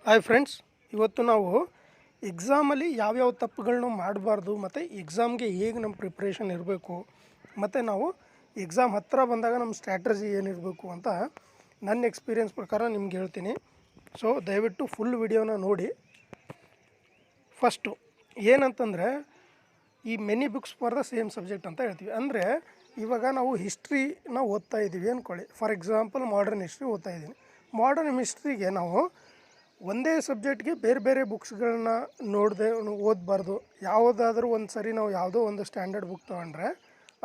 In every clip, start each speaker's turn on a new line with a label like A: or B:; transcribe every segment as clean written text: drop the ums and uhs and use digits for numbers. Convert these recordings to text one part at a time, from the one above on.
A: Hi friends, ಇವತ್ತು ನಾವು ಎಕ್ಸಾಮಲ್ಲಿ ಯಾವ್ಯಾವ ತಪ್ಪುಗಳನ್ನ ಮಾಡಬಾರ್ದು ಮತ್ತು ಎಕ್ಸಾಮ್ಗೆ ಹೇಗೆ ನಮ್ಮ ಪ್ರಿಪ್ರೇಷನ್ ಇರಬೇಕು ಮತ್ತು ನಾವು ಎಕ್ಸಾಮ್ ಹತ್ತಿರ ಬಂದಾಗ ನಮ್ಮ ಸ್ಟ್ರಾಟಜಿ ಏನಿರಬೇಕು ಅಂತ ನನ್ನ ಎಕ್ಸ್ಪೀರಿಯೆನ್ಸ್ ಪ್ರಕಾರ ನಿಮ್ಗೆ ಹೇಳ್ತೀನಿ. ಸೊ ದಯವಿಟ್ಟು ಫುಲ್ ವಿಡಿಯೋನ ನೋಡಿ. ಫಸ್ಟು ಏನಂತಂದರೆ, ಈ many books for the same subject ಅಂತ ಹೇಳ್ತೀವಿ. ಅಂದರೆ ಇವಾಗ ನಾವು ಹಿಸ್ಟ್ರಿನ ಓದ್ತಾ ಇದ್ದೀವಿ ಅಂದ್ಕೊಳ್ಳಿ. ಫಾರ್ ಎಕ್ಸಾಂಪಲ್ ಮಾಡರ್ನ್ ಹಿಸ್ಟ್ರಿ ಓದ್ತಾ ಇದ್ದೀನಿ. ಮಾಡರ್ನ್ ಹಿಸ್ಟ್ರಿಗೆ ನಾವು ಒಂದೇ ಸಬ್ಜೆಕ್ಟ್ಗೆ ಬೇರೆ ಬೇರೆ ಬುಕ್ಸ್ಗಳನ್ನ ಓದಬಾರ್ದು. ಯಾವುದಾದ್ರೂ ಒಂದು ಸರಿ ನಾವು ಯಾವುದೋ ಒಂದು ಸ್ಟ್ಯಾಂಡರ್ಡ್ ಬುಕ್ ತೊಗೊಂಡ್ರೆ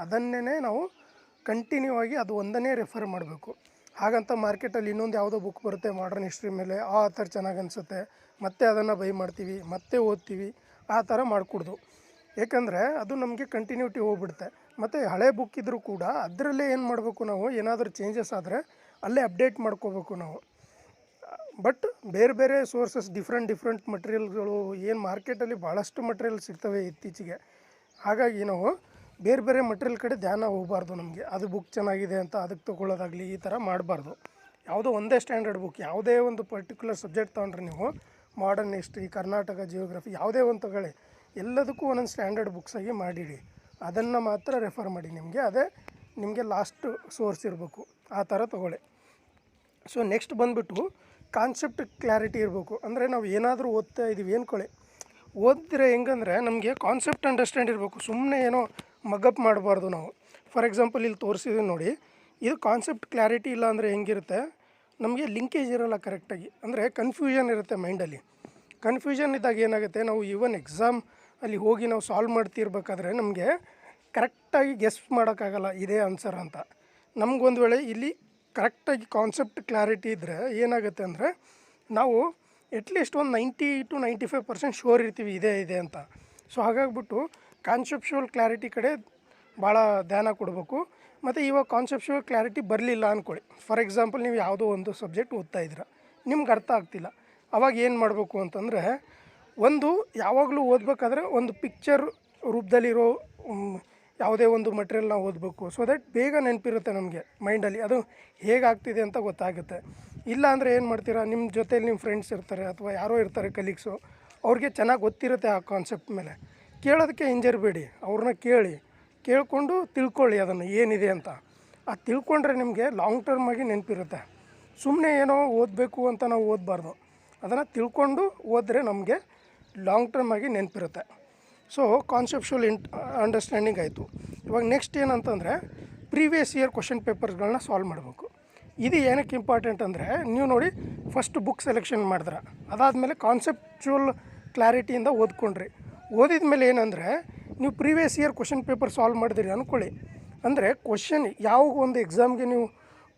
A: ಅದನ್ನೇ ನಾವು ಕಂಟಿನ್ಯೂ ಆಗಿ ಅದು ಒಂದನ್ನೇ ರೆಫರ್ ಮಾಡಬೇಕು. ಹಾಗಂತ ಮಾರ್ಕೆಟಲ್ಲಿ ಇನ್ನೊಂದು ಯಾವುದೋ ಬುಕ್ ಬರುತ್ತೆ ಮಾಡರ್ನ್ ಹಿಸ್ಟ್ರಿ ಮೇಲೆ, ಆ ಥರ ಚೆನ್ನಾಗಿ ಅನಿಸುತ್ತೆ, ಮತ್ತೆ ಅದನ್ನು ಬೈ ಮಾಡ್ತೀವಿ, ಮತ್ತೆ ಓದ್ತೀವಿ, ಆ ಥರ ಮಾಡಿಕೊಡ್ದು. ಏಕೆಂದರೆ ಅದು ನಮಗೆ ಕಂಟಿನ್ಯೂಟಿ ಹೋಗ್ಬಿಡುತ್ತೆ. ಮತ್ತು ಹಳೆ ಬುಕ್ ಇದ್ದರೂ ಕೂಡ ಅದರಲ್ಲೇ ಏನು ಮಾಡಬೇಕು, ನಾವು ಏನಾದರೂ ಚೇಂಜಸ್ ಆದರೆ ಅಲ್ಲೇ ಅಪ್ಡೇಟ್ ಮಾಡ್ಕೋಬೇಕು ನಾವು. ಬಟ್ ಬೇರೆ ಬೇರೆ ಸೋರ್ಸಸ್ ಡಿಫ್ರೆಂಟ್ ಮಟೀರಿಯಲ್ಗಳು ಏನು ಮಾರ್ಕೆಟಲ್ಲಿ ಭಾಳಷ್ಟು ಮಟೀರಿಯಲ್ ಸಿಗ್ತವೆ ಇತ್ತೀಚೆಗೆ. ಹಾಗಾಗಿ ನಾವು ಬೇರೆ ಬೇರೆ ಮಟೀರಿಯಲ್ ಕಡೆ ಧ್ಯಾನ ಹೋಗಬಾರ್ದು. ನಮಗೆ ಅದು ಬುಕ್ ಚೆನ್ನಾಗಿದೆ ಅಂತ ಅದಕ್ಕೆ ತೊಗೊಳ್ಳೋದಾಗಲಿ ಈ ಥರ ಮಾಡಬಾರ್ದು. ಯಾವುದೋ ಒಂದೇ ಸ್ಟ್ಯಾಂಡರ್ಡ್ ಬುಕ್, ಯಾವುದೇ ಒಂದು ಪರ್ಟಿಕ್ಯುಲರ್ ಸಬ್ಜೆಕ್ಟ್ ತೊಗೊಂಡ್ರೆ ನೀವು ಮಾಡರ್ನ್ ಹಿಸ್ಟ್ರಿ, ಕರ್ನಾಟಕ ಜಿಯೋಗ್ರಫಿ, ಯಾವುದೇ ಒಂದು ತಗೊಳ್ಳಿ, ಎಲ್ಲದಕ್ಕೂ ಒಂದೊಂದು ಸ್ಟ್ಯಾಂಡರ್ಡ್ ಬುಕ್ಸಾಗಿ ಮಾಡಿಡಿ. ಅದನ್ನು ಮಾತ್ರ ರೆಫರ್ ಮಾಡಿ. ಅದೇ ನಿಮಗೆ ಲಾಸ್ಟ್ ಸೋರ್ಸ್ ಇರಬೇಕು, ಆ ಥರ ತೊಗೊಳ್ಳಿ. ಸೊ ನೆಕ್ಸ್ಟ್ ಬಂದುಬಿಟ್ಟು ಕಾನ್ಸೆಪ್ಟ್ ಕ್ಲಾರಿಟಿ ಇರಬೇಕು. ಅಂದರೆ ನಾವು ಏನಾದರೂ ಓದ್ತಾ ಇದ್ದೀವಿ ಅಂದ್ಕೊಳ್ಳಿ, ಓದಿದ್ರೆ ಹೆಂಗಂದರೆ ನಮಗೆ ಕಾನ್ಸೆಪ್ಟ್ ಅಂಡರ್ಸ್ಟ್ಯಾಂಡ್ ಇರಬೇಕು. ಸುಮ್ಮನೆ ಏನೋ ಮಗಪ್ ಮಾಡಬಾರ್ದು ನಾವು. ಫಾರ್ ಎಕ್ಸಾಂಪಲ್ ಇಲ್ಲಿ ತೋರಿಸಿದ್ದೀನಿ ನೋಡಿ, ಇದು ಕಾನ್ಸೆಪ್ಟ್ ಕ್ಲಾರಿಟಿ ಇಲ್ಲ ಅಂದರೆ ಹೆಂಗಿರುತ್ತೆ, ನಮಗೆ ಲಿಂಕೇಜ್ ಇರೋಲ್ಲ ಕರೆಕ್ಟಾಗಿ. ಅಂದರೆ ಕನ್ಫ್ಯೂಷನ್ ಇರುತ್ತೆ ಮೈಂಡಲ್ಲಿ. ಕನ್ಫ್ಯೂಷನ್ ಇದ್ದಾಗ ಏನಾಗುತ್ತೆ, ನಾವು ಈವನ್ ಎಕ್ಸಾಮ್ ಅಲ್ಲಿ ಹೋಗಿ ನಾವು ಸಾಲ್ವ್ ಮಾಡ್ತಿರ್ಬೇಕಾದ್ರೆ ನಮಗೆ ಕರೆಕ್ಟಾಗಿ ಗೆಸ್ ಮಾಡೋಕ್ಕಾಗಲ್ಲ ಇದೇ ಆನ್ಸರ್ ಅಂತ. ನಮಗೊಂದು ವೇಳೆ ಇಲ್ಲಿ ಕರೆಕ್ಟಾಗಿ ಕಾನ್ಸೆಪ್ಟ್ ಕ್ಲಾರಿಟಿ ಇದ್ದರೆ ಏನಾಗುತ್ತೆ ಅಂದರೆ ನಾವು ಎಟ್ಲೀಸ್ಟ್ ಒಂದು 90 to 95% ಶೋರ್ ಇರ್ತೀವಿ ಇದೇ ಇದೆ ಅಂತ. ಸೊ ಹಾಗಾಗ್ಬಿಟ್ಟು ಕಾನ್ಸೆಪ್ಚುವಲ್ ಕ್ಲಾರಿಟಿ ಕಡೆ ಭಾಳ ಧ್ಯಾನ ಕೊಡಬೇಕು. ಮತ್ತು ಇವಾಗ ಕಾನ್ಸೆಪ್ಚುವಲ್ ಕ್ಲಾರಿಟಿ ಬರಲಿಲ್ಲ ಅಂದ್ಕೊಳ್ಳಿ. ಫಾರ್ ಎಕ್ಸಾಂಪಲ್ ನೀವು ಯಾವುದೋ ಒಂದು ಸಬ್ಜೆಕ್ಟ್ ಓದ್ತಾ ಇದ್ದೀರ, ನಿಮ್ಗೆ ಅರ್ಥ ಆಗ್ತಿಲ್ಲ. ಅವಾಗ ಏನು ಮಾಡಬೇಕು ಅಂತಂದರೆ, ಒಂದು ಯಾವಾಗಲೂ ಓದಬೇಕಾದ್ರೆ ಒಂದು ಪಿಕ್ಚರ್ ರೂಪದಲ್ಲಿರೋ ಯಾವುದೇ ಒಂದು ಮಟೀರಿಯಲ್ನ ಓದಬೇಕು. ಸೊ ದಟ್ ಬೇಗ ನೆನಪಿರುತ್ತೆ ನಮಗೆ ಮೈಂಡಲ್ಲಿ, ಅದು ಹೇಗಾಗ್ತಿದೆ ಅಂತ ಗೊತ್ತಾಗುತ್ತೆ. ಇಲ್ಲ ಅಂದರೆ ಏನು ಮಾಡ್ತೀರಾ, ನಿಮ್ಮ ಜೊತೇಲಿ ನಿಮ್ಮ ಫ್ರೆಂಡ್ಸ್ ಇರ್ತಾರೆ ಅಥವಾ ಯಾರೋ ಇರ್ತಾರೆ ಕಲೀಗ್ಸು, ಅವ್ರಿಗೆ ಚೆನ್ನಾಗಿ ಗೊತ್ತಿರುತ್ತೆ ಆ ಕಾನ್ಸೆಪ್ಟ್ ಮೇಲೆ. ಕೇಳೋದಕ್ಕೆ ಹಿಂಜರಿಬೇಡಿ, ಅವ್ರನ್ನ ಕೇಳಿಕೊಂಡು ತಿಳ್ಕೊಳ್ಳಿ ಅದನ್ನು ಏನಿದೆ ಅಂತ. ಅದು ತಿಳ್ಕೊಂಡ್ರೆ ನಿಮಗೆ ಲಾಂಗ್ ಟರ್ಮಾಗಿ ನೆನಪಿರುತ್ತೆ. ಸುಮ್ಮನೆ ಏನೋ ಓದಬೇಕು ಅಂತ ನಾವು ಓದಬಾರ್ದು. ಅದನ್ನು ತಿಳ್ಕೊಂಡು ಓದಿದ್ರೆ ನಮಗೆ ಲಾಂಗ್ ಟರ್ಮಾಗಿ ನೆನಪಿರುತ್ತೆ. ಸೊ ಕಾನ್ಸೆಪ್ಚುವಲ್ ಅಂಡರ್ಸ್ಟ್ಯಾಂಡಿಂಗ್ ಆಯಿತು. ಇವಾಗ ನೆಕ್ಸ್ಟ್ ಏನಂತಂದರೆ, ಪ್ರೀವಿಯಸ್ ಇಯರ್ ಕ್ವಶನ್ ಪೇಪರ್ಸ್ಗಳನ್ನ ಸಾಲ್ವ್ ಮಾಡಬೇಕು. ಇದು ಏನಕ್ಕೆ ಇಂಪಾರ್ಟೆಂಟ್ ಅಂದರೆ, ನೀವು ನೋಡಿ ಫಸ್ಟ್ ಬುಕ್ ಸೆಲೆಕ್ಷನ್ ಮಾಡಿದ್ರೆ, ಅದಾದಮೇಲೆ ಕಾನ್ಸೆಪ್ಚುವಲ್ ಕ್ಲಾರಿಟಿಯಿಂದ ಓದ್ಕೊಂಡ್ರಿ. ಓದಿದ ಮೇಲೆ ಏನಂದರೆ, ನೀವು previous year question paper solve ಮಾಡಿದಿರಿ ಅಂದ್ಕೊಳ್ಳಿ. ಅಂದರೆ ಕ್ವಶನ್ ಯಾವ ಒಂದು ಎಕ್ಸಾಮ್ಗೆ ನೀವು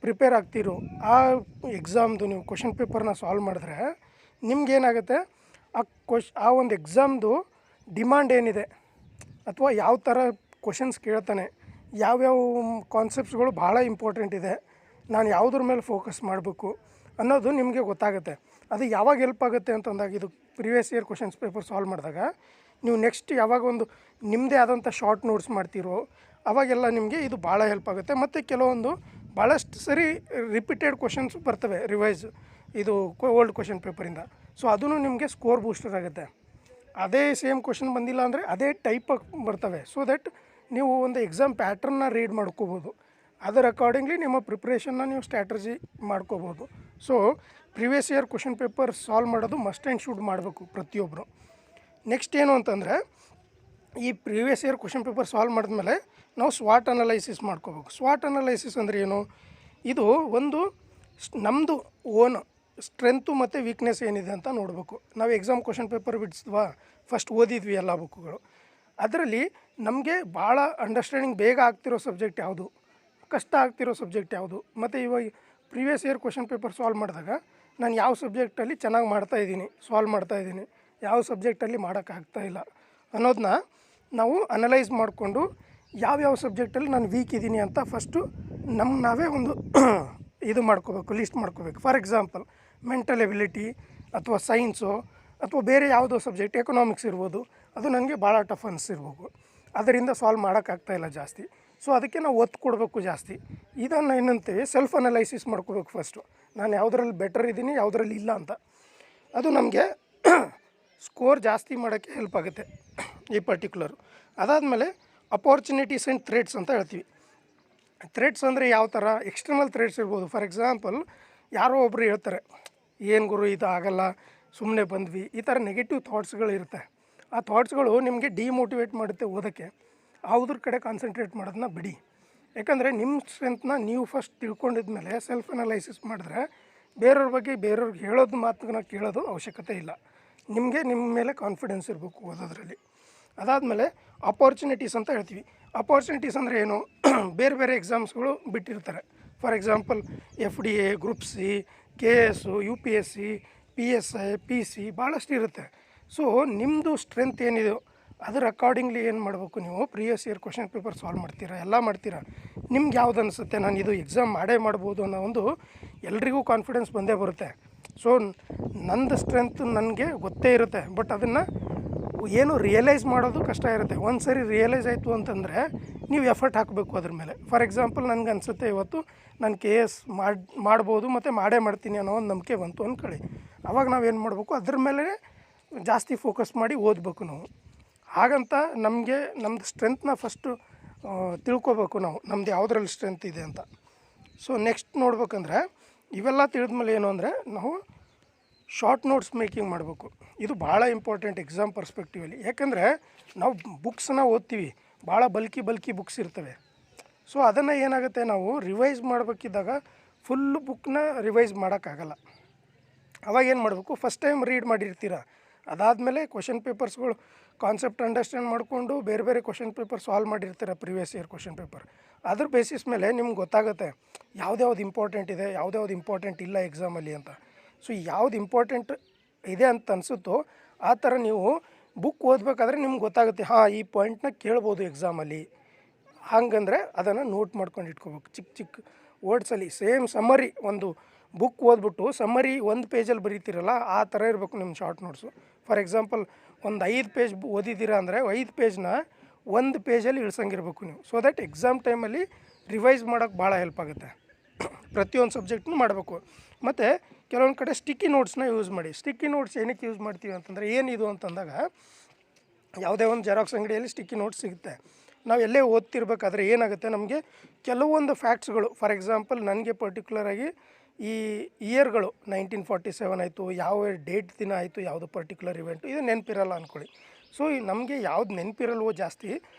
A: ಪ್ರಿಪೇರ್ ಆಗ್ತೀರೋ ಆ ಎಕ್ಸಾಮ್ದು ನೀವು ಕ್ವಶನ್ ಪೇಪರ್ನ ಸಾಲ್ವ್ ಮಾಡಿದ್ರೆ ನಿಮ್ಗೇನಾಗುತ್ತೆ, ಆ ಒಂದು ಎಕ್ಸಾಮ್ದು ಡಿಮಾಂಡ್ ಏನಿದೆ ಅಥವಾ ಯಾವ ಥರ ಕ್ವಶನ್ಸ್ ಕೇಳ್ತಾನೆ, ಯಾವ್ಯಾವ ಕಾನ್ಸೆಪ್ಟ್ಸ್ಗಳು ಭಾಳ ಇಂಪಾರ್ಟೆಂಟ್ ಇದೆ, ನಾನು ಯಾವುದ್ರ ಮೇಲೆ ಫೋಕಸ್ ಮಾಡಬೇಕು ಅನ್ನೋದು ನಿಮಗೆ ಗೊತ್ತಾಗುತ್ತೆ. ಅದು ಯಾವಾಗ ಹೆಲ್ಪ್ ಆಗುತ್ತೆ ಅಂತಂದಾಗ, ಇದು previous year questions paper solve ಮಾಡಿದಾಗ ನೀವು ನೆಕ್ಸ್ಟ್ ಯಾವಾಗ ಒಂದು ನಿಮ್ಮದೇ ಆದಂಥ ಶಾರ್ಟ್ ನೋಟ್ಸ್ ಮಾಡ್ತೀರೋ ಅವಾಗೆಲ್ಲ ನಿಮಗೆ ಇದು ಭಾಳ ಹೆಲ್ಪ್ ಆಗುತ್ತೆ. ಮತ್ತು ಕೆಲವೊಂದು ಭಾಳಷ್ಟು ಸರಿ ರಿಪೀಟೆಡ್ ಕ್ವಶನ್ಸ್ ಬರ್ತವೆ ರಿವೈಸ್, ಇದು ಓಲ್ಡ್ ಕ್ವಶನ್ ಪೇಪರಿಂದ. ಸೊ ಅದೂ ನಿಮಗೆ ಸ್ಕೋರ್ ಬೂಸ್ಟರ್ ಆಗುತ್ತೆ. ಅದೇ ಸೇಮ್ ಕ್ವಶನ್ ಬಂದಿಲ್ಲ ಅಂದರೆ ಅದೇ ಟೈಪ್ ಬರ್ತವೆ. ಸೊ ದಟ್ ನೀವು ಒಂದು ಎಕ್ಸಾಮ್ ಪ್ಯಾಟ್ರನ್ನ ರೀಡ್ ಮಾಡ್ಕೋಬೋದು. ಅದರ ಅಕಾರ್ಡಿಂಗ್ಲಿ ನಿಮ್ಮ ಪ್ರಿಪ್ರೇಷನ್ನ ನೀವು ಸ್ಟ್ರಾಟಜಿ ಮಾಡ್ಕೋಬೋದು. So previous year question paper solve ಮಾಡೋದು ಮಸ್ಟ್ ಆ್ಯಂಡ್ ಶುಡ್ ಮಾಡಬೇಕು ಪ್ರತಿಯೊಬ್ಬರು. ನೆಕ್ಸ್ಟ್ ಏನು ಅಂತಂದರೆ, ಈ previous year question paper solve ಮಾಡಿದ್ಮೇಲೆ ನಾವು ಸ್ವಾಟ್ ಅನಲೈಸಿಸ್ ಮಾಡ್ಕೋಬೇಕು. ಸ್ವಾಟ್ ಅನಲೈಸಿಸ್ ಅಂದರೆ ಏನು, ಇದು ಒಂದು ನಮ್ಮದು ಓನ್ ಸ್ಟ್ರೆಂತು ಮತ್ತು ವೀಕ್ನೆಸ್ ಏನಿದೆ ಅಂತ ನೋಡಬೇಕು. ನಾವು ಎಕ್ಸಾಮ್ ಕ್ವಶನ್ ಪೇಪರ್ ಬಿಡಿಸಿದ್ವಾ, ಫಸ್ಟ್ ಓದಿದ್ವಿ ಎಲ್ಲ ಬುಕ್ಗಳು, ಅದರಲ್ಲಿ ನಮಗೆ ಭಾಳ ಅಂಡರ್ಸ್ಟ್ಯಾಂಡಿಂಗ್ ಬೇಗ ಆಗ್ತಿರೋ ಸಬ್ಜೆಕ್ಟ್ ಯಾವುದು, ಕಷ್ಟ ಆಗ್ತಿರೋ ಸಬ್ಜೆಕ್ಟ್ ಯಾವುದು, ಮತ್ತು ಇವಾಗ previous year question paper solve ಮಾಡಿದಾಗ ನಾನು ಯಾವ ಸಬ್ಜೆಕ್ಟಲ್ಲಿ ಚೆನ್ನಾಗಿ ಸಾಲ್ವ್ ಮಾಡ್ತಾಯಿದ್ದೀನಿ, ಯಾವ ಸಬ್ಜೆಕ್ಟಲ್ಲಿ ಮಾಡೋಕ್ಕಾಗ್ತಾಯಿಲ್ಲ ಅನ್ನೋದನ್ನ ನಾವು ಅನಲೈಸ್ ಮಾಡಿಕೊಂಡು ಯಾವ್ಯಾವ ಸಬ್ಜೆಕ್ಟಲ್ಲಿ ನಾನು ವೀಕ್ ಇದ್ದೀನಿ ಅಂತ ಫಸ್ಟು ನಾವೇ ಒಂದು ಇದು ಮಾಡ್ಕೋಬೇಕು, ಲಿಸ್ಟ್ ಮಾಡ್ಕೋಬೇಕು. ಫಾರ್ ಎಕ್ಸಾಂಪಲ್ ಮೆಂಟಲ್ ಎಬಿಲಿಟಿ ಅಥವಾ ಸೈನ್ಸು ಅಥವಾ ಬೇರೆ ಯಾವುದೋ ಸಬ್ಜೆಕ್ಟ್, ಎಕನಾಮಿಕ್ಸ್ ಇರ್ಬೋದು, ಅದು ನನಗೆ ಭಾಳ ಟಫ್ ಅನಿಸಿರ್ಬೋದು, ಅದರಿಂದ ಸಾಲ್ವ್ ಮಾಡೋಕ್ಕಾಗ್ತಾಯಿಲ್ಲ ಜಾಸ್ತಿ. ಸೊ ಅದಕ್ಕೆ ನಾವು ಒತ್ತು ಕೊಡಬೇಕು ಜಾಸ್ತಿ. ಇದನ್ನು ಏನಂತೀವಿ, ಸೆಲ್ಫ್ ಅನಲೈಸಿಸ್ ಮಾಡ್ಕೋಬೇಕು ಫಸ್ಟು. ನಾನು ಯಾವುದ್ರಲ್ಲಿ ಬೆಟರ್ ಇದ್ದೀನಿ, ಯಾವುದ್ರಲ್ಲಿ ಇಲ್ಲ ಅಂತ. ಅದು ನಮಗೆ ಸ್ಕೋರ್ ಜಾಸ್ತಿ ಮಾಡೋಕ್ಕೆ ಹೆಲ್ಪ್ ಆಗುತ್ತೆ ಈ ಪರ್ಟಿಕ್ಯುಲರು. ಅದಾದಮೇಲೆ ಅಪಾರ್ಚುನಿಟೀಸ್ ಆ್ಯಂಡ್ ಥ್ರೆಟ್ಸ್ ಅಂತ ಹೇಳ್ತೀವಿ. ಥ್ರೆಟ್ಸ್ ಅಂದರೆ ಯಾವ ಥರ ಎಕ್ಸ್ಟರ್ನಲ್ ಥ್ರೆಟ್ಸ್ ಇರ್ಬೋದು. ಫಾರ್ ಎಕ್ಸಾಂಪಲ್ ಯಾರೋ ಒಬ್ಬರು ಹೇಳ್ತಾರೆ, ಏನು ಗುರು ಇದು ಆಗಲ್ಲ, ಸುಮ್ಮನೆ ಬಂದ್ವಿ, ಈ ಥರ ನೆಗೆಟಿವ್ ಥಾಟ್ಸ್ಗಳಿರುತ್ತೆ. ಆ ಥಾಟ್ಸ್ಗಳು ನಿಮಗೆ ಡಿಮೋಟಿವೇಟ್ ಮಾಡುತ್ತೆ ಓದೋಕ್ಕೆ. ಯಾವುದ್ರ ಕಡೆ ಕಾನ್ಸಂಟ್ರೇಟ್ ಮಾಡೋದನ್ನ ಬಿಡಿ. ಯಾಕಂದರೆ ನಿಮ್ಮ ಸ್ಟ್ರೆಂತ್ನ ನೀವು ಫಸ್ಟ್ ತಿಳ್ಕೊಂಡಿದ್ಮೇಲೆ ಸೆಲ್ಫ್ ಅನಲೈಸಿಸ್ ಮಾಡಿದ್ರೆ ಬೇರೆಯವ್ರ ಬಗ್ಗೆ ಬೇರೆಯವ್ರಿಗೆ ಹೇಳೋದು ಮಾತನ್ನ ಕೇಳೋದು ಅವಶ್ಯಕತೆ ಇಲ್ಲ. ನಿಮಗೆ ನಿಮ್ಮ ಮೇಲೆ ಕಾನ್ಫಿಡೆನ್ಸ್ ಇರಬೇಕು ಓದೋದ್ರಲ್ಲಿ. ಅದಾದಮೇಲೆ ಅಪಾರ್ಚುನಿಟೀಸ್ ಅಂತ ಹೇಳ್ತೀವಿ. ಅಪಾರ್ಚುನಿಟೀಸ್ ಅಂದರೆ ಏನು, ಬೇರೆ ಬೇರೆ ಎಕ್ಸಾಮ್ಸ್ಗಳು ಬಿಟ್ಟಿರ್ತಾರೆ. For example FDA, group C, KS, UPSC, PSI, PC ಭಾಳಷ್ಟು ಇರುತ್ತೆ. ಸೊ ನಿಮ್ಮದು ಸ್ಟ್ರೆಂತ್ ಏನಿದೆಯೋ ಅದರ ಅಕಾರ್ಡಿಂಗ್ಲಿ ಏನು ಮಾಡಬೇಕು, ನೀವು previous year question paper solve ಮಾಡ್ತೀರಾ, ಎಲ್ಲ ಮಾಡ್ತೀರಾ. ನಿಮ್ಗೆ ಯಾವ್ದು ಅನಿಸುತ್ತೆ ನಾನು ಇದು ಎಕ್ಸಾಮ್ ಮಾಡೇ ಮಾಡ್ಬೋದು ಅನ್ನೋ ಒಂದು ಎಲ್ರಿಗೂ ಕಾನ್ಫಿಡೆನ್ಸ್ ಬಂದೇ ಬರುತ್ತೆ. ಸೊ ನಂದು ಸ್ಟ್ರೆಂತ್ ನನಗೆ ಗೊತ್ತೇ ಇರುತ್ತೆ, ಬಟ್ ಅದನ್ನು ಏನು ರಿಯಲೈಸ್ ಮಾಡೋದು ಕಷ್ಟ ಇರುತ್ತೆ. ಒಂದು ಸರಿ ರಿಯಲೈಸ್ ಆಯಿತು ಅಂತಂದರೆ ನೀವು ಎಫರ್ಟ್ ಹಾಕಬೇಕು ಅದ್ರ ಮೇಲೆ. ಫಾರ್ ಎಕ್ಸಾಂಪಲ್ ನನಗೆ ಅನಿಸುತ್ತೆ ಇವತ್ತು ನಾನು KS ಮಾಡ್ಬೋದು ಮತ್ತು ಮಾಡೇ ಮಾಡ್ತೀನಿ ಅನ್ನೋ ಒಂದು ನಂಬಿಕೆ ಬಂತು ಅಂದ್ಕೊಳ್ಳಿ. ಆವಾಗ ನಾವೇನು ಮಾಡಬೇಕು, ಅದ್ರ ಮೇಲೆ ಜಾಸ್ತಿ ಫೋಕಸ್ ಮಾಡಿ ಓದಬೇಕು ನಾವು. ಹಾಗಂತ ನಮಗೆ ನಮ್ಮದು ಸ್ಟ್ರೆಂತ್ನ ಫಸ್ಟು ತಿಳ್ಕೊಬೇಕು ನಾವು, ನಮ್ಮದು ಯಾವುದ್ರಲ್ಲಿ ಸ್ಟ್ರೆಂತ್ ಇದೆ ಅಂತ. ಸೊ ನೆಕ್ಸ್ಟ್ ನೋಡ್ಬೇಕಂದ್ರೆ ಇವೆಲ್ಲ ತಿಳಿದ್ಮೇಲೆ ಏನು ಅಂದರೆ ನಾವು ಶಾರ್ಟ್ ನೋಟ್ಸ್ ಮೇಕಿಂಗ್ ಮಾಡಬೇಕು. ಇದು ಭಾಳ ಇಂಪಾರ್ಟೆಂಟ್ ಎಕ್ಸಾಮ್ ಪರ್ಸ್ಪೆಕ್ಟಿವಲ್ಲಿ. ಯಾಕಂದರೆ ನಾವು ಬುಕ್ಸನ್ನ ಓದ್ತೀವಿ, ಭಾಳ ಬಲ್ಕಿ ಬುಕ್ಸ್ ಇರ್ತವೆ. ಸೊ ಅದನ್ನು ಏನಾಗುತ್ತೆ, ನಾವು ರಿವೈಸ್ ಮಾಡಬೇಕಿದ್ದಾಗ ಫುಲ್ಲು ಬುಕ್ನ ರಿವೈಸ್ ಮಾಡೋಕ್ಕಾಗಲ್ಲ. ಅವಾಗ ಏನು ಮಾಡಬೇಕು, ಫಸ್ಟ್ ಟೈಮ್ ರೀಡ್ ಮಾಡಿರ್ತೀರ, ಅದಾದಮೇಲೆ ಕ್ವಶನ್ ಪೇಪರ್ಸ್ಗಳು ಕಾನ್ಸೆಪ್ಟ್ ಅಂಡರ್ಸ್ಟ್ಯಾಂಡ್ ಮಾಡಿಕೊಂಡು ಬೇರೆ ಬೇರೆ ಕ್ವಶನ್ ಪೇಪರ್ ಸಾಲ್ವ್ ಮಾಡಿರ್ತೀರ, ಪ್ರಿವಿಯಸ್ ಇಯರ್ ಕ್ವಶನ್ ಪೇಪರ್. ಅದ್ರ ಬೇಸಿಸ್ ಮೇಲೆ ನಿಮ್ಗೆ ಗೊತ್ತಾಗುತ್ತೆ ಯಾವ್ದು ಇಂಪಾರ್ಟೆಂಟ್ ಇದೆ, ಯಾವ್ದು ಇಂಪಾರ್ಟೆಂಟ್ ಇಲ್ಲ ಎಕ್ಸಾಮಲ್ಲಿ ಅಂತ. ಸೊ ಯಾವ್ದು ಇಂಪಾರ್ಟೆಂಟ್ ಇದೆ ಅಂತ ಅನಿಸುತ್ತೋ ಆ ಥರ ನೀವು ಬುಕ್ ಓದಬೇಕಾದ್ರೆ ನಿಮ್ಗೆ ಗೊತ್ತಾಗುತ್ತೆ, ಹಾಂ ಈ ಪಾಯಿಂಟ್ನ ಕೇಳ್ಬೋದು ಎಕ್ಸಾಮಲ್ಲಿ. ಹಾಗಂದರೆ ಅದನ್ನು ನೋಟ್ ಮಾಡ್ಕೊಂಡು ಇಟ್ಕೋಬೇಕು ಚಿಕ್ಕ ಚಿಕ್ಕ ವರ್ಡ್ಸಲ್ಲಿ. ಸೇಮ್ ಸಮ್ಮರಿ, ಒಂದು ಬುಕ್ ಓದ್ಬಿಟ್ಟು ಸಮ್ಮರಿ ಒಂದು ಪೇಜಲ್ಲಿ ಬರೀತಿರಲ್ಲ, ಆ ಥರ ಇರಬೇಕು ನಿಮ್ಮ ಶಾರ್ಟ್ ನೋಟ್ಸು. ಫಾರ್ ಎಕ್ಸಾಂಪಲ್ ಒಂದು 5 ಪೇಜ್ ಓದಿದ್ದೀರಾ ಅಂದರೆ 5 ಪೇಜ್ನ ಒಂದು ಪೇಜಲ್ಲಿ ಇಳ್ಸಂಗಿರ್ಬೇಕು ನೀವು. ಸೊ ದ್ಯಾಟ್ ಎಕ್ಸಾಮ್ ಟೈಮಲ್ಲಿ ರಿವೈಸ್ ಮಾಡೋಕ್ಕೆ ಭಾಳ ಹೆಲ್ಪ್ ಆಗುತ್ತೆ. ಪ್ರತಿಯೊಂದು ಸಬ್ಜೆಕ್ಟ್ನೂ ಮಾಡಬೇಕು. ಮತ್ತು ಕೆಲವೊಂದು ಕಡೆ ಸ್ಟಿಕ್ಕಿ ನೋಟ್ಸ್ನ ಯೂಸ್ ಮಾಡಿ. ಸ್ಟಿಕ್ಕಿ ನೋಟ್ಸ್ ಏನಕ್ಕೆ ಯೂಸ್ ಮಾಡ್ತೀವಿ ಅಂತಂದರೆ, ಏನಿದು ಅಂತಂದಾಗ ಯಾವುದೇ ಒಂದು ಜೆರಾಕ್ಸ್ ಅಂಗಡಿಯಲ್ಲಿ ಸ್ಟಿಕ್ಕಿ ನೋಟ್ಸ್ ಸಿಗುತ್ತೆ. ನಾವು ಎಲ್ಲೇ ಓದ್ತಿರ್ಬೇಕಾದ್ರೆ ಏನಾಗುತ್ತೆ, ನಮಗೆ ಕೆಲವೊಂದು ಫ್ಯಾಕ್ಟ್ಸ್ಗಳು, ಫಾರ್ ಎಕ್ಸಾಂಪಲ್ ನನಗೆ ಪರ್ಟಿಕ್ಯುಲರಾಗಿ ಈ ಇಯರ್ಗಳು 1947 ಆಯಿತು, ಯಾವ ಡೇಟ್ ದಿನ ಆಯಿತು, ಯಾವುದು ಪರ್ಟಿಕ್ಯುಲರ್ ಇವೆಂಟು, ಇದು ನೆನಪಿರಲ್ಲ ಅಂದ್ಕೊಳ್ಳಿ. ಸೊ ನಮಗೆ ಯಾವ್ದು ನೆನಪಿರಲ್ವೋ ಜಾಸ್ತಿ,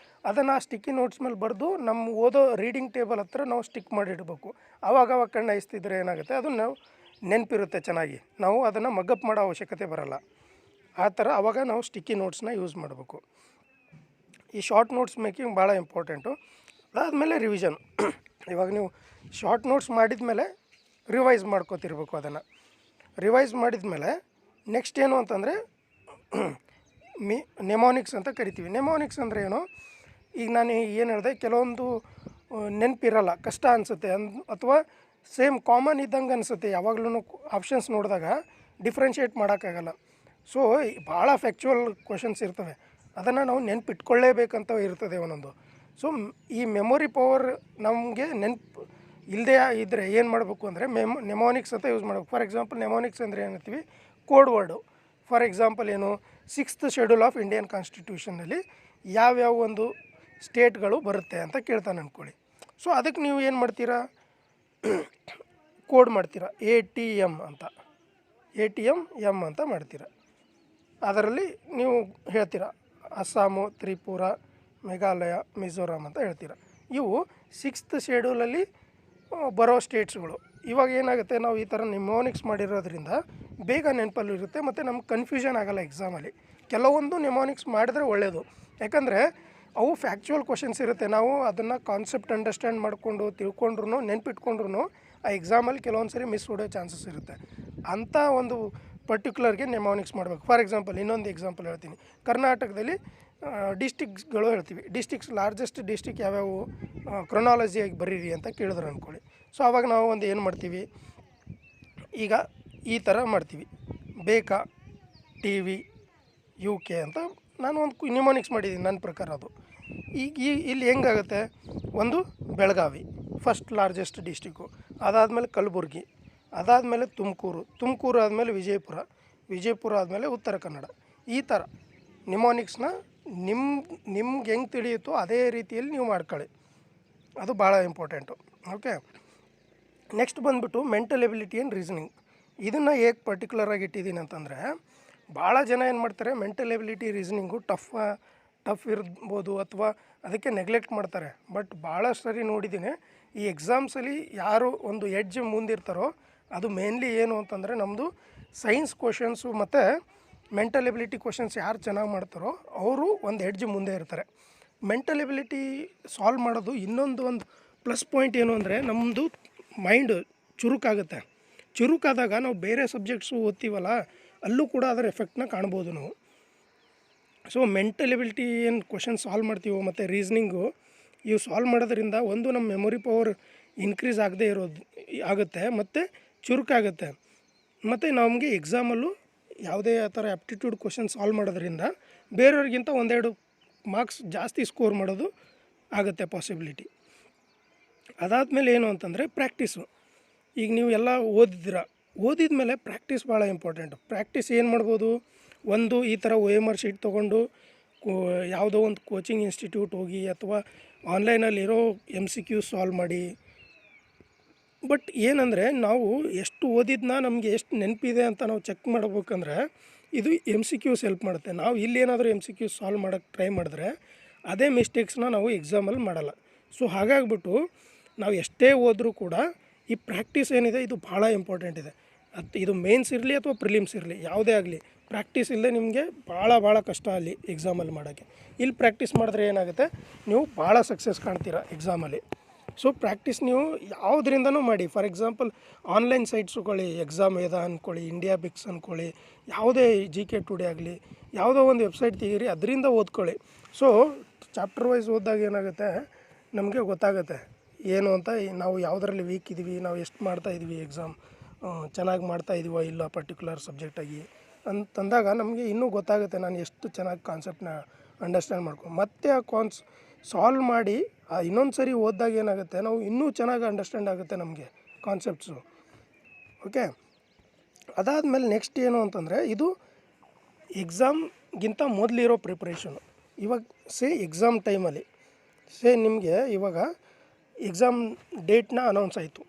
A: ಅದನ್ನು ಆ ಸ್ಟಿಕ್ಕಿ ನೋಟ್ಸ್ ಮೇಲೆ ಬರೆದು ನಮ್ಮ ಓದೋ ರೀಡಿಂಗ್ ಟೇಬಲ್ ಹತ್ರ ನಾವು ಸ್ಟಿಕ್ ಮಾಡಿಡಬೇಕು. ಆವಾಗ ಕಣ್ಣು ಹಾಯಿಸ್ತಿದ್ರೆ ಏನಾಗುತ್ತೆ, ಅದು ನಾವು ನೆನಪಿರುತ್ತೆ ಚೆನ್ನಾಗಿ, ನಾವು ಅದನ್ನು ಮಗಪ್ ಮಾಡೋ ಅವಶ್ಯಕತೆ ಬರೋಲ್ಲ. ಆ ಥರ ಆವಾಗ ನಾವು ಸ್ಟಿಕ್ಕಿ ನೋಟ್ಸ್ನ ಯೂಸ್ ಮಾಡಬೇಕು. ಈ ಶಾರ್ಟ್ ನೋಟ್ಸ್ ಮೇಕಿಂಗ್ ಭಾಳ ಇಂಪಾರ್ಟೆಂಟು. ಅದಾದಮೇಲೆ ರಿವಿಷನ್. ಇವಾಗ ನೀವು ಶಾರ್ಟ್ ನೋಟ್ಸ್ ಮಾಡಿದ ಮೇಲೆ ರಿವೈಸ್ ಮಾಡ್ಕೋತಿರ್ಬೇಕು. ಅದನ್ನು ರಿವೈಸ್ ಮಾಡಿದ ಮೇಲೆ ನೆಕ್ಸ್ಟ್ ಏನು ಅಂತಂದರೆ ನೆಮೋನಿಕ್ಸ್ ಅಂತ ಕರಿತೀವಿ. ನೆಮೋನಿಕ್ಸ್ ಅಂದರೆ ಏನು, ಈಗ ನಾನು ಏನು ಹೇಳಿದೆ, ಕೆಲವೊಂದು ನೆನಪಿರಲ್ಲ, ಕಷ್ಟ ಅನಿಸುತ್ತೆ ಅಥವಾ ಸೇಮ್ ಕಾಮನ್ ಇದ್ದಂಗೆ ಅನಿಸುತ್ತೆ. ಯಾವಾಗಲೂ ಆಪ್ಷನ್ಸ್ ನೋಡಿದಾಗ ಡಿಫ್ರೆನ್ಷಿಯೇಟ್ ಮಾಡೋಕ್ಕಾಗಲ್ಲ. ಸೊ ಭಾಳ ಫ್ಯಾಕ್ಚುವಲ್ ಕ್ವಶನ್ಸ್ ಇರ್ತವೆ, ಅದನ್ನು ನಾವು ನೆನಪಿಟ್ಕೊಳ್ಳೇಬೇಕಂತ ಇರ್ತದೆ ಒಂದೊಂದು. ಸೊ ಈ ಮೆಮೊರಿ ಪವರ್ ನಮಗೆ ನೆನಪು ಇಲ್ಲದೆ ಇದ್ದರೆ ಏನು ಮಾಡಬೇಕು ಅಂದರೆ ನೆಮೋನಿಕ್ಸ್ ಅಂತ ಯೂಸ್ ಮಾಡಬೇಕು. ಫಾರ್ ಎಕ್ಸಾಂಪಲ್ ನೆಮೋನಿಕ್ಸ್ ಅಂದರೆ ಏನಂತೀವಿ, ಕೋಡ್ ವರ್ಡು. ಫಾರ್ ಎಕ್ಸಾಂಪಲ್ ಏನು, 6th ಶೆಡ್ಯೂಲ್ ಆಫ್ ಇಂಡಿಯನ್ ಕಾನ್ಸ್ಟಿಟ್ಯೂಷನ್ನಲ್ಲಿ ಯಾವ್ಯಾವ ಒಂದು ಸ್ಟೇಟ್ಗಳು ಬರುತ್ತೆ ಅಂತ ಕೇಳ್ತಾನೆ ಅಂದ್ಕೊಳ್ಳಿ. ಸೊ ಅದಕ್ಕೆ ನೀವು ಏನು ಮಾಡ್ತೀರಾ, ಕೋಡ್ ಮಾಡ್ತೀರಾ, ATM ಅಂತ, ATM ಅಂತ ಮಾಡ್ತೀರಾ. ಅದರಲ್ಲಿ ನೀವು ಹೇಳ್ತೀರಾ ಅಸ್ಸಾಮು, ತ್ರಿಪುರ, ಮೇಘಾಲಯ, ಮಿಜೋರಾಮ್ ಅಂತ ಹೇಳ್ತೀರಾ. ಇವು 6th ಶೆಡ್ಯೂಲಲ್ಲಿ ಬರೋ ಸ್ಟೇಟ್ಸ್ಗಳು. ಇವಾಗ ಏನಾಗುತ್ತೆ, ನಾವು ಈ ಥರ ನೆಮೋನಿಕ್ಸ್ ಮಾಡಿರೋದ್ರಿಂದ ಬೇಗ ನೆನಪಲ್ಲಿ ಇರುತ್ತೆ ಮತ್ತು ನಮ್ಗೆ ಕನ್ಫ್ಯೂಷನ್ ಆಗೋಲ್ಲ ಎಕ್ಸಾಮಲ್ಲಿ. ಕೆಲವೊಂದು ನೆಮೋನಿಕ್ಸ್ ಮಾಡಿದ್ರೆ ಒಳ್ಳೆಯದು, ಯಾಕಂದರೆ ಅವು ಫ್ಯಾಕ್ಚುವಲ್ ಕ್ವಶನ್ಸ್ ಇರುತ್ತೆ. ನಾವು ಅದನ್ನು ಕಾನ್ಸೆಪ್ಟ್ ಅಂಡರ್ಸ್ಟ್ಯಾಂಡ್ ಮಾಡಿಕೊಂಡು ತಿಳ್ಕೊಂಡ್ರು ನೆನಪಿಟ್ಕೊಂಡ್ರು ಆ ಎಕ್ಸಾಮಲ್ಲಿ ಕೆಲವೊಂದು ಸರಿ ಮಿಸ್ ಹೊಡೋ ಚಾನ್ಸಸ್ ಇರುತ್ತೆ. ಅಂಥ ಒಂದು ಪರ್ಟಿಕ್ಯುಲರ್ಗೆ ನೆಮೋನಿಕ್ಸ್ ಮಾಡಬೇಕು. ಫಾರ್ ಎಕ್ಸಾಂಪಲ್ ಇನ್ನೊಂದು ಎಕ್ಸಾಂಪಲ್ ಹೇಳ್ತೀನಿ. ಕರ್ನಾಟಕದಲ್ಲಿ ಡಿಸ್ಟಿಕ್ಸ್ಗಳು ಹೇಳ್ತೀವಿ. ಡಿಸ್ಟಿಕ್ಸ್, ಲಾರ್ಜೆಸ್ಟ್ ಡಿಸ್ಟಿಕ್ ಯಾವ್ಯಾವು ಕ್ರೊನಾಲಜಿಯಾಗಿ ಬರೀರಿ ಅಂತ ಕೇಳಿದ್ರು ಅಂದ್ಕೊಳ್ಳಿ. ಸೊ ಆವಾಗ ನಾವು ಒಂದು ಏನು ಮಾಡ್ತೀವಿ, ಈಗ ಈ ಥರ ಮಾಡ್ತೀವಿ, ಬೇಕಾ, TV, UK ಅಂತ ನಾನು ಒಂದು ನಿಮೋನಿಕ್ಸ್ ಮಾಡಿದ್ದೀನಿ ನನ್ನ ಪ್ರಕಾರ. ಅದು ಈಗ ಇಲ್ಲಿ ಹೆಂಗಾಗುತ್ತೆ, ಒಂದು ಬೆಳಗಾವಿ ಫಸ್ಟ್ ಲಾರ್ಜೆಸ್ಟ್ ಡಿಸ್ಟಿಕ್ಕು, ಅದಾದಮೇಲೆ ಕಲಬುರ್ಗಿ, ಅದಾದಮೇಲೆ ತುಮಕೂರು ಆದಮೇಲೆ ವಿಜಯಪುರ, ವಿಜಯಪುರ ಆದಮೇಲೆ ಉತ್ತರ ಕನ್ನಡ. ಈ ಥರ ನಿಮೋನಿಕ್ಸ್ನ ನಿಮ್ಗೆ ಹೆಂಗೆ ತಿಳಿಯುತ್ತೋ ಅದೇ ರೀತಿಯಲ್ಲಿ ನೀವು ಮಾಡ್ಕೊಳ್ಳಿ, ಅದು ಭಾಳ ಇಂಪಾರ್ಟೆಂಟು. ಓಕೆ, ನೆಕ್ಸ್ಟ್ ಬಂದುಬಿಟ್ಟು ಮೆಂಟಲ್ ಎಬಿಲಿಟಿ ಆ್ಯಂಡ್ ರೀಸನಿಂಗ್. ಇದನ್ನು ಹೇಗೆ ಪರ್ಟಿಕ್ಯುಲರಾಗಿ ಇಟ್ಟಿದ್ದೀನಿ ಅಂತಂದರೆ, ಭಾಳ ಜನ ಏನು ಮಾಡ್ತಾರೆ, ಮೆಂಟಲ್ ಎಬಿಲಿಟಿ ರೀಸನಿಂಗು ಟಫ್ ಇರ್ಬೋದು ಅಥವಾ ಅದಕ್ಕೆ ನೆಗ್ಲೆಕ್ಟ್ ಮಾಡ್ತಾರೆ. ಬಟ್ ಭಾಳ ಸರಿ ನೋಡಿದ್ದೀನಿ, ಈ ಎಕ್ಸಾಮ್ಸಲ್ಲಿ ಯಾರು ಒಂದು ಎಡ್ಜ್ ಮುಂದಿರ್ತಾರೋ ಅದು ಮೇನ್ಲಿ ಏನು ಅಂತಂದರೆ ನಮ್ಮದು ಸೈನ್ಸ್ ಕ್ವಶನ್ಸು ಮತ್ತು ಮೆಂಟಲ್ ಎಬಿಲಿಟಿ ಕ್ವಶನ್ಸ್ ಯಾರು ಚೆನ್ನಾಗಿ ಮಾಡ್ತಾರೋ ಅವರು ಒಂದು ಎಡ್ಜ್ ಮುಂದೆ ಇರ್ತಾರೆ. ಮೆಂಟಲ್ ಎಬಿಲಿಟಿ ಸಾಲ್ವ್ ಮಾಡೋದು ಇನ್ನೊಂದು ಪ್ಲಸ್ ಪಾಯಿಂಟ್ ಏನು ಅಂದರೆ, ನಮ್ಮದು ಮೈಂಡ್ ಚುರುಕಾಗುತ್ತೆ. ಚುರುಕಾದಾಗ ನಾವು ಬೇರೆ ಸಬ್ಜೆಕ್ಟ್ಸು ಓದ್ತೀವಲ್ಲ, ಅಲ್ಲೂ ಕೂಡ ಅದರ ಎಫೆಕ್ಟ್ನ ಕಾಣ್ಬೋದು ನಾವು. ಸೊ ಮೆಂಟಲ್ ಎಬಿಲಿಟಿ ಏನು ಕ್ವಶನ್ ಸಾಲ್ವ್ ಮಾಡ್ತೀವೋ ಮತ್ತು ರೀಸ್ನಿಂಗು ಇವು ಸಾಲ್ವ್ ಮಾಡೋದ್ರಿಂದ ಒಂದು ನಮ್ಮ ಮೆಮೊರಿ ಪವರ್ ಇನ್ಕ್ರೀಸ್ ಆಗದೆ ಆಗುತ್ತೆ ಮತ್ತು ಚುರುಕಾಗುತ್ತೆ. ಮತ್ತು ನಮಗೆ ಎಕ್ಸಾಮಲ್ಲೂ ಯಾವುದೇ ಆ ಥರ ಆ್ಯಪ್ಟಿಟ್ಯೂಡ್ ಕ್ವಶನ್ ಸಾಲ್ವ್ ಮಾಡೋದ್ರಿಂದ ಬೇರೆಯವ್ರಿಗಿಂತ ಒಂದೆರಡು ಮಾರ್ಕ್ಸ್ ಜಾಸ್ತಿ ಸ್ಕೋರ್ ಮಾಡೋದು ಆಗುತ್ತೆ ಪಾಸಿಬಿಲಿಟಿ. ಅದಾದಮೇಲೆ ಏನು ಅಂತಂದರೆ ಪ್ರಾಕ್ಟೀಸು. ಈಗ ನೀವು ಎಲ್ಲ ಓದಿದ ಮೇಲೆ ಪ್ರಾಕ್ಟೀಸ್ ಭಾಳ ಇಂಪಾರ್ಟೆಂಟು. ಪ್ರಾಕ್ಟೀಸ್ ಏನು ಮಾಡ್ಬೋದು, ಒಂದು ಈ ಥರ OMR ಶೀಟ್ ತೊಗೊಂಡು ಯಾವುದೋ ಒಂದು ಕೋಚಿಂಗ್ ಇನ್ಸ್ಟಿಟ್ಯೂಟ್ ಹೋಗಿ ಅಥವಾ ಆನ್ಲೈನಲ್ಲಿರೋ MCQ ಸಾಲ್ವ್ ಮಾಡಿ. ಬಟ್ ಏನಂದರೆ, ನಾವು ಎಷ್ಟು ಓದಿದ್ನ ನಮಗೆ ಎಷ್ಟು ನೆನಪಿದೆ ಅಂತ ನಾವು ಚೆಕ್ ಮಾಡ್ಬೇಕಂದ್ರೆ ಇದು MCQs ಹೆಲ್ಪ್ ಮಾಡುತ್ತೆ. ನಾವು ಇಲ್ಲೇನಾದರೂ MCQ ಸಾಲ್ವ್ ಮಾಡೋಕ್ಕೆ ಟ್ರೈ ಮಾಡಿದ್ರೆ ಅದೇ ಮಿಸ್ಟೇಕ್ಸ್ನ ನಾವು ಎಕ್ಸಾಮಲ್ಲಿ ಮಾಡಲ್ಲ. ಸೊ ಹಾಗಾಗ್ಬಿಟ್ಟು ನಾವು ಎಷ್ಟೇ ಓದಿದ್ರೂ ಕೂಡ ಈ ಪ್ರಾಕ್ಟೀಸ್ ಏನಿದೆ ಇದು ಭಾಳ ಇಂಪಾರ್ಟೆಂಟ್ ಇದೆ. ಇದು ಮೇನ್ಸ್ ಇರಲಿ ಅಥವಾ ಪ್ರಿಲಿಮ್ಸ್ ಇರಲಿ ಯಾವುದೇ ಆಗಲಿ, ಪ್ರಾಕ್ಟೀಸ್ ಇಲ್ಲದೆ ನಿಮಗೆ ಭಾಳ ಕಷ್ಟ ಅಲ್ಲಿ ಎಕ್ಸಾಮಲ್ಲಿ ಮಾಡೋಕ್ಕೆ. ಇಲ್ಲಿ ಪ್ರಾಕ್ಟೀಸ್ ಮಾಡಿದ್ರೆ ಏನಾಗುತ್ತೆ, ನೀವು ಭಾಳ ಸಕ್ಸಸ್ ಕಾಣ್ತೀರಾ ಎಕ್ಸಾಮಲ್ಲಿ. ಸೊ ಪ್ರಾಕ್ಟೀಸ್ ನೀವು ಯಾವುದರಿಂದನೂ ಮಾಡಿ. ಫಾರ್ ಎಕ್ಸಾಂಪಲ್ ಆನ್ಲೈನ್ ಸೈಟ್ಸ್ ತಗೊಳ್ಳಿ, ಎಕ್ಸಾಮ್ ವೇದ ಅಂದ್ಕೊಳ್ಳಿ, ಇಂಡಿಯಾ ಬಿಕ್ಸ್ ಅಂದ್ಕೊಳ್ಳಿ, ಯಾವುದೇ GK ಟುಡೇ ಆಗಲಿ, ಯಾವುದೋ ಒಂದು ವೆಬ್ಸೈಟ್ ತೆಗೀರಿ, ಅದರಿಂದ ಓದ್ಕೊಳ್ಳಿ. ಸೊ ಚಾಪ್ಟರ್ ವೈಸ್ ಓದಿದಾಗ ಏನಾಗುತ್ತೆ, ನಮಗೆ ಗೊತ್ತಾಗುತ್ತೆ ಏನು ಅಂತ, ನಾವು ಯಾವುದರಲ್ಲಿ ವೀಕ್ ಇದ್ದೀವಿ, ನಾವು ಎಷ್ಟು ಮಾಡ್ತಾಯಿದ್ವಿ ಎಕ್ಸಾಮ್ ಚೆನ್ನಾಗಿ ಮಾಡ್ತಾಯಿದ್ದೀವೋ ಇಲ್ಲ ಪರ್ಟಿಕ್ಯುಲರ್ ಸಬ್ಜೆಕ್ಟಾಗಿ ಅಂತಂದಾಗ ನಮಗೆ ಇನ್ನೂ ಗೊತ್ತಾಗುತ್ತೆ ನಾನು ಎಷ್ಟು ಚೆನ್ನಾಗಿ ಕಾನ್ಸೆಪ್ಟನ್ನ ಅಂಡರ್ಸ್ಟ್ಯಾಂಡ್ ಮಾಡ್ಕೊಂಡು. ಮತ್ತು ಆ ಸಾಲ್ವ್ ಮಾಡಿ ಇನ್ನೊಂದು ಸರಿ ಓದಿದಾಗ ಏನಾಗುತ್ತೆ, ನಾವು ಇನ್ನೂ ಚೆನ್ನಾಗಿ ಅಂಡರ್ಸ್ಟ್ಯಾಂಡ್ ಆಗುತ್ತೆ ನಮಗೆ ಕಾನ್ಸೆಪ್ಟ್ಸು. ಓಕೆ, ಅದಾದಮೇಲೆ ನೆಕ್ಸ್ಟ್ ಏನು ಅಂತಂದರೆ, ಇದು ಎಕ್ಸಾಮ್ಗಿಂತ ಮೊದಲಿರೋ ಪ್ರಿಪ್ರೇಷನು. ಇವಾಗ ಎಕ್ಸಾಮ್ ಟೈಮಲ್ಲಿ ನಿಮಗೆ ಇವಾಗ ಎಕ್ಸಾಮ್ ಡೇಟ್ನ ಅನೌನ್ಸ್ ಆಯಿತು,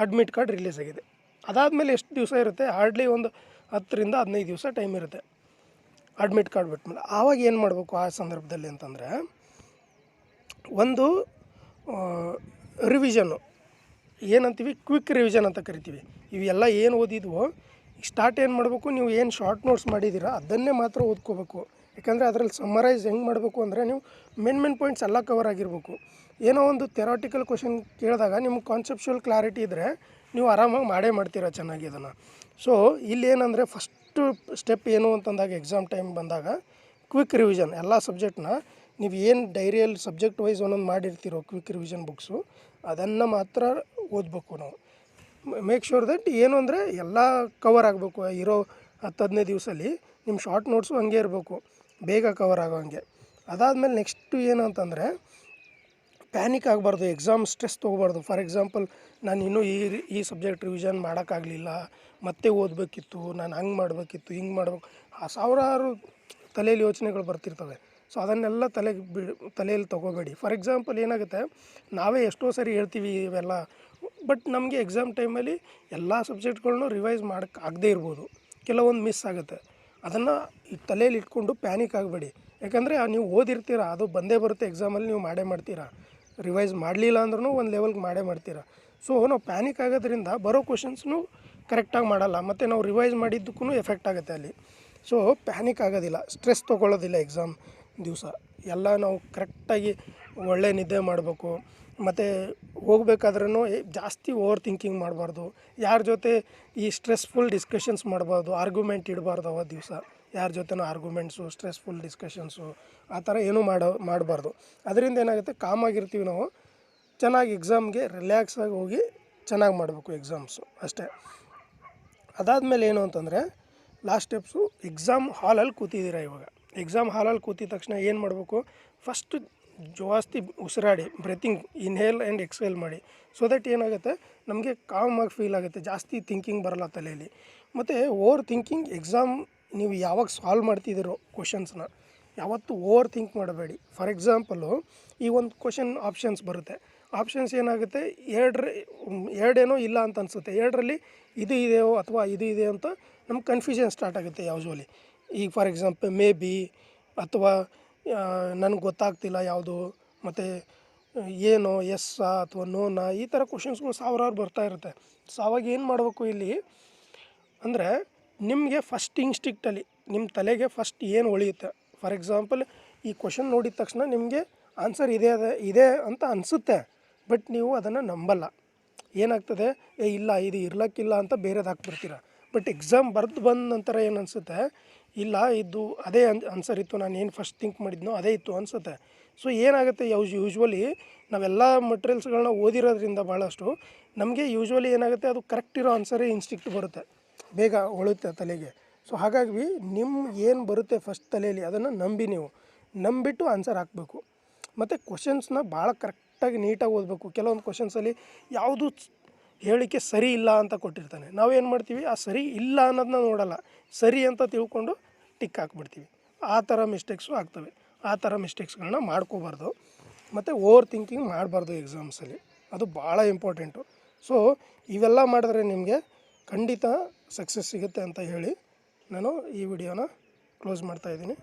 A: ಅಡ್ಮಿಟ್ ಕಾರ್ಡ್ ರಿಲೀಸ್ ಆಗಿದೆ. ಅದಾದಮೇಲೆ ಎಷ್ಟು ದಿವಸ ಇರುತ್ತೆ, ಹಾರ್ಡ್ಲಿ ಒಂದು 10 ರಿಂದ 15 ದಿವಸ ಟೈಮ್ ಇರುತ್ತೆ ಅಡ್ಮಿಟ್ ಕಾರ್ಡ್ ಬಿಟ್ಮೇಲೆ. ಆವಾಗ ಏನು ಮಾಡಬೇಕು ಆ ಸಂದರ್ಭದಲ್ಲಿ ಅಂತಂದರೆ, ಒಂದು ರಿವಿಷನ್ನು ಏನಂತೀವಿ, ಕ್ವಿಕ್ ರಿವಿಷನ್ ಅಂತ ಕರಿತೀವಿ. ಇವೆಲ್ಲ ಏನು ಓದಿದ್ವೋ ಸ್ಟಾರ್ಟ್ ಏನು ಮಾಡಬೇಕು, ನೀವು ಏನು ಶಾರ್ಟ್ ನೋಟ್ಸ್ ಮಾಡಿದ್ದೀರಾ ಅದನ್ನೇ ಮಾತ್ರ ಓದ್ಕೋಬೇಕು. ಯಾಕಂದರೆ ಅದರಲ್ಲಿ ಸಮ್ಮರೈಸ್ ಹೆಂಗೆ ಮಾಡಬೇಕು ಅಂದರೆ, ನೀವು ಮೇನ್ ಪಾಯಿಂಟ್ಸ್ ಎಲ್ಲ ಕವರ್ ಆಗಿರಬೇಕು. ಏನೋ ಒಂದು ಥೆರಾಟಿಕಲ್ ಕ್ವಶನ್ ಕೇಳಿದಾಗ ನಿಮ್ಗೆ ಕಾನ್ಸೆಪ್ಚುವಲ್ ಕ್ಲಾರಿಟಿ ಇದ್ದರೆ ನೀವು ಆರಾಮಾಗಿ ಮಾಡ್ತೀರಾ ಚೆನ್ನಾಗಿ ಅದನ್ನು. ಸೊ ಇಲ್ಲೇನಂದರೆ ಫಸ್ಟು ಸ್ಟೆಪ್ ಏನು ಅಂತಂದಾಗ ಎಕ್ಸಾಮ್ ಟೈಮ್ ಬಂದಾಗ ಕ್ವಿಕ್ ರಿವಿಷನ್ ಎಲ್ಲ ಸಬ್ಜೆಕ್ಟ್ನ ನೀವು ಏನು ಡೈರಿಯಲ್ಲಿ ಸಬ್ಜೆಕ್ಟ್ ವೈಸ್ ಒಂದೊಂದು ಮಾಡಿರ್ತೀರೋ ಕ್ವಿಕ್ ರಿವಿಷನ್ ಬುಕ್ಸು, ಅದನ್ನು ಮಾತ್ರ ಓದಬೇಕು ನಾವು. ಮೇಕ್ ಶ್ಯೂರ್ ದಟ್ ಏನು ಅಂದರೆ ಎಲ್ಲ ಕವರ್ ಆಗಬೇಕು. ಇರೋ 10-15 ದಿವಸದಲ್ಲಿ ನಿಮ್ಮ ಶಾರ್ಟ್ ನೋಟ್ಸು ಹಂಗೆ ಇರಬೇಕು, ಬೇಗ ಕವರ್ ಆಗೋ ಹಂಗೆ. ಅದಾದಮೇಲೆ ನೆಕ್ಸ್ಟು ಏನು ಅಂತಂದರೆ, ಪ್ಯಾನಿಕ್ ಆಗಬಾರ್ದು, ಎಕ್ಸಾಮ್ ಸ್ಟ್ರೆಸ್ ತೊಗೋಬಾರ್ದು. ಫಾರ್ ಎಕ್ಸಾಂಪಲ್ ನಾನು ಇನ್ನೂ ಈ ಸಬ್ಜೆಕ್ಟ್ ರಿವಿಷನ್ ಮಾಡೋಕ್ಕಾಗಲಿಲ್ಲ, ಮತ್ತೆ ಓದಬೇಕಿತ್ತು, ನಾನು ಹಂಗೆ ಮಾಡಬೇಕಿತ್ತು, ಹಿಂಗೆ ಮಾಡಬೇಕು, ಸಾವಿರಾರು ತಲೆಯಲ್ಲಿ ಯೋಚನೆಗಳು ಬರ್ತಿರ್ತವೆ. ಸೊ ಅದನ್ನೆಲ್ಲ ತಲೆಯಲ್ಲಿ ತೊಗೋಬೇಡಿ. ಫಾರ್ ಎಕ್ಸಾಂಪಲ್ ಏನಾಗುತ್ತೆ, ನಾವೇ ಎಷ್ಟೋ ಸರಿ ಹೇಳ್ತೀವಿ ಇವೆಲ್ಲ, ಬಟ್ ನಮಗೆ ಎಕ್ಸಾಮ್ ಟೈಮಲ್ಲಿ ಎಲ್ಲ ಸಬ್ಜೆಕ್ಟ್ಗಳನ್ನೂ ರಿವೈಸ್ ಮಾಡೋಕ್ಕೆ ಆಗದೇ ಇರ್ಬೋದು, ಕೆಲವೊಂದು ಮಿಸ್ ಆಗುತ್ತೆ. ಅದನ್ನು ಈ ತಲೆಯಲ್ಲಿ ಇಟ್ಕೊಂಡು ಪ್ಯಾನಿಕ್ ಆಗಬೇಡಿ. ಯಾಕಂದರೆ ನೀವು ಓದಿರ್ತೀರ, ಅದು ಬಂದೇ ಬರುತ್ತೆ ಎಕ್ಸಾಮಲ್ಲಿ, ನೀವು ಮಾಡ್ತೀರಾ. ರಿವೈಸ್ ಮಾಡಲಿಲ್ಲ ಅಂದ್ರೂ ಒಂದು ಲೆವೆಲ್ಗೆ ಮಾಡ್ತೀರಾ. ಸೊ ನಾವು ಪ್ಯಾನಿಕ್ ಆಗೋದ್ರಿಂದ ಬರೋ ಕ್ವಶನ್ಸ್ನು ಕರೆಕ್ಟಾಗಿ ಮಾಡಲ್ಲ, ಮತ್ತು ನಾವು ರಿವೈಸ್ ಮಾಡಿದ್ದಕ್ಕೂ ಎಫೆಕ್ಟ್ ಆಗುತ್ತೆ ಅಲ್ಲಿ. ಸೊ ಪ್ಯಾನಿಕ್ ಆಗೋದಿಲ್ಲ, ಸ್ಟ್ರೆಸ್ ತೊಗೊಳ್ಳೋದಿಲ್ಲ ಎಕ್ಸಾಮ್ ದಿವಸ. ಎಲ್ಲ ನಾವು ಕರೆಕ್ಟಾಗಿ ಒಳ್ಳೆ ನಿದ್ದೆ ಮಾಡಬೇಕು. ಮತ್ತು ಹೋಗ್ಬೇಕಾದ್ರೂ ಜಾಸ್ತಿ ಓವರ್ ಥಿಂಕಿಂಗ್ ಮಾಡಬಾರ್ದು. ಯಾರ ಜೊತೆ ಈ ಸ್ಟ್ರೆಸ್ಫುಲ್ ಡಿಸ್ಕಷನ್ಸ್ ಮಾಡಬಾರ್ದು, ಆರ್ಗ್ಯುಮೆಂಟ್ ಇಡಬಾರ್ದು ಅವತ್ತು ದಿವಸ. ಯಾರ ಜೊತೆನೂ ಆರ್ಗ್ಯುಮೆಂಟ್ಸು, ಸ್ಟ್ರೆಸ್ಫುಲ್ ಡಿಸ್ಕಷನ್ಸು ಆ ಥರ ಏನೂ ಮಾಡಬಾರ್ದು. ಅದರಿಂದ ಏನಾಗುತ್ತೆ, ಕಾಮಾಗಿರ್ತೀವಿ ನಾವು, ಚೆನ್ನಾಗಿ ಎಕ್ಸಾಮ್ಗೆ ರಿಲ್ಯಾಕ್ಸಾಗಿ ಹೋಗಿ ಚೆನ್ನಾಗಿ ಮಾಡಬೇಕು ಎಕ್ಸಾಮ್ಸು ಅಷ್ಟೇ. ಅದಾದಮೇಲೆ ಏನು ಅಂತಂದರೆ, ಲಾಸ್ಟ್ ಸ್ಟೆಪ್ಸು, ಎಕ್ಸಾಮ್ ಹಾಲಲ್ಲಿ ಕೂತಿದ್ದೀರಾ. ಇವಾಗ ಎಕ್ಸಾಮ್ ಹಾಲಲ್ಲಿ ಕೂತಿದ ತಕ್ಷಣ ಏನು ಮಾಡಬೇಕು, ಫಸ್ಟು ಜಾಸ್ತಿ ಉಸಿರಾಡಿ, ಬ್ರೆತಿಂಗ್ ಇನ್ಹೇಲ್ ಆ್ಯಂಡ್ ಎಕ್ಸ್ಹೇಲ್ ಮಾಡಿ. ಸೊ ದಟ್ ಏನಾಗುತ್ತೆ, ನಮಗೆ ಕಾಮಾಗಿ ಫೀಲ್ ಆಗುತ್ತೆ, ಜಾಸ್ತಿ ಥಿಂಕಿಂಗ್ ಬರಲ್ಲ ತಲೆಯಲ್ಲಿ. ಮತ್ತು ಓವರ್ ಥಿಂಕಿಂಗ್ ಎಕ್ಸಾಮ್ ನೀವು ಯಾವಾಗ ಸಾಲ್ವ್ ಮಾಡ್ತಿದ್ದೀರೋ ಕ್ವಶನ್ಸ್ನ ಯಾವತ್ತೂ ಓವರ್ ಥಿಂಕ್ ಮಾಡಬೇಡಿ. ಫಾರ್ ಎಕ್ಸಾಂಪಲು ಈ ಒಂದು ಕ್ವಶನ್ ಆಪ್ಷನ್ಸ್ ಬರುತ್ತೆ. ಆಪ್ಷನ್ಸ್ ಏನಾಗುತ್ತೆ, ಎರಡೇನೋ ಇಲ್ಲ ಅಂತ ಅನಿಸುತ್ತೆ, ಎರಡರಲ್ಲಿ ಇದು ಇದೆಯೋ ಅಥವಾ ಇದು ಇದೆಯೋ ಅಂತ ನಮ್ಗೆ ಕನ್ಫ್ಯೂಷನ್ ಸ್ಟಾರ್ಟ್ ಆಗುತ್ತೆ ಯೂಶ್ವಲಿ. ಈಗ ಫಾರ್ ಎಕ್ಸಾಂಪಲ್ ಮೇ ಬಿ ಅಥವಾ ನನಗೆ ಗೊತ್ತಾಗ್ತಿಲ್ಲ ಯಾವುದು, ಮತ್ತು ಏನೋ ಎಸ್ಸಾ ಅಥವಾ ನೋನಾ, ಈ ಥರ ಕ್ವಶನ್ಸ್ಗಳು ಸಾವಿರಾರು ಬರ್ತಾ ಇರುತ್ತೆ. ಸೊ ಅವಾಗ ಏನು ಮಾಡಬೇಕು ಇಲ್ಲಿ ಅಂದರೆ, ನಿಮಗೆ ಫಸ್ಟ್ ಇನ್ಸ್ಟಿಕ್ಟಲ್ಲಿ ನಿಮ್ಮ ತಲೆಗೆ ಫಸ್ಟ್ ಏನು ಹೊಳೆಯುತ್ತೆ. ಫಾರ್ ಎಕ್ಸಾಂಪಲ್ ಈ ಕ್ವಶನ್ ನೋಡಿದ ತಕ್ಷಣ ನಿಮಗೆ ಆನ್ಸರ್ ಇದೆ ಅಂತ ಅನಿಸುತ್ತೆ, ಬಟ್ ನೀವು ಅದನ್ನು ನಂಬಲ್ಲ. ಏನಾಗ್ತದೆ, ಇಲ್ಲ ಇದು ಇರ್ಲಕ್ಕಿಲ್ಲ ಅಂತ ಬೇರೆದು ಹಾಕ್ಬಿಡ್ತೀರ. ಬಟ್ ಎಕ್ಸಾಮ್ ಬರೆದು ಬಂದ ನಂತರ ಏನು ಅನಿಸುತ್ತೆ, ಇಲ್ಲ ಇದು ಅದೇ ಆನ್ಸರ್ ಇತ್ತು, ನಾನು ಏನು ಫಸ್ಟ್ ಥಿಂಕ್ ಮಾಡಿದ್ನೋ ಅದೇ ಇತ್ತು ಅನಿಸುತ್ತೆ. ಸೊ ಏನಾಗುತ್ತೆ, ಯೂಶ್ವಲಿ ನಾವೆಲ್ಲ ಮಟೀರಿಯಲ್ಸ್ಗಳನ್ನ ಓದಿರೋದ್ರಿಂದ ಭಾಳಷ್ಟು ನಮಗೆ ಯೂಶ್ವಲಿ ಏನಾಗುತ್ತೆ, ಅದು ಕರೆಕ್ಟ್ ಇರೋ ಆನ್ಸರೇ ಇನ್ಸ್ಟಿಕ್ಟ್ ಬರುತ್ತೆ, ಬೇಗ ಹೊಳುತ್ತೆ ತಲೆಗೆ. ಸೊ ಹಾಗಾಗಿ ನಿಮ್ಮ ಏನು ಬರುತ್ತೆ ಫಸ್ಟ್ ತಲೆಯಲ್ಲಿ ಅದನ್ನು ನೀವು ನಂಬಿಟ್ಟು ಆನ್ಸರ್ ಹಾಕಬೇಕು. ಮತ್ತು ಕ್ವಶನ್ಸ್ನ ಭಾಳ ಕರೆಕ್ಟಾಗಿ ನೀಟಾಗಿ ಓದಬೇಕು. ಕೆಲವೊಂದು ಕ್ವಶನ್ಸಲ್ಲಿ ಯಾವುದು ಹೇಳಿಕೆ ಸರಿ ಇಲ್ಲ ಅಂತ ಕೊಟ್ಟಿರ್ತಾನೆ, ನಾವೇನು ಮಾಡ್ತೀವಿ, ಆ ಸರಿ ಇಲ್ಲ ಅನ್ನೋದನ್ನ ನೋಡಲ್ಲ, ಸರಿ ಅಂತ ತಿಳ್ಕೊಂಡು ಟಿಕ್ ಹಾಕ್ಬಿಡ್ತೀವಿ. ಆ ಥರ ಮಿಸ್ಟೇಕ್ಸು ಆಗ್ತವೆ. ಆ ಥರ ಮಿಸ್ಟೇಕ್ಸ್ಗಳನ್ನ ಮಾಡ್ಕೋಬಾರ್ದು. ಮತ್ತು ಓವರ್ ಥಿಂಕಿಂಗ್ ಮಾಡಬಾರ್ದು ಎಕ್ಸಾಮ್ಸಲ್ಲಿ, ಅದು ಭಾಳ ಇಂಪಾರ್ಟೆಂಟು. ಸೊ ಇವೆಲ್ಲ ಮಾಡಿದ್ರೆ ನಿಮಗೆ ಖಂಡಿತ ಸಕ್ಸಸ್ ಸಿಗುತ್ತೆ ಅಂತ ಹೇಳಿ ನಾನು ಈ ವಿಡಿಯೋನ ಕ್ಲೋಸ್ ಮಾಡ್ತಾಯಿದ್ದೀನಿ.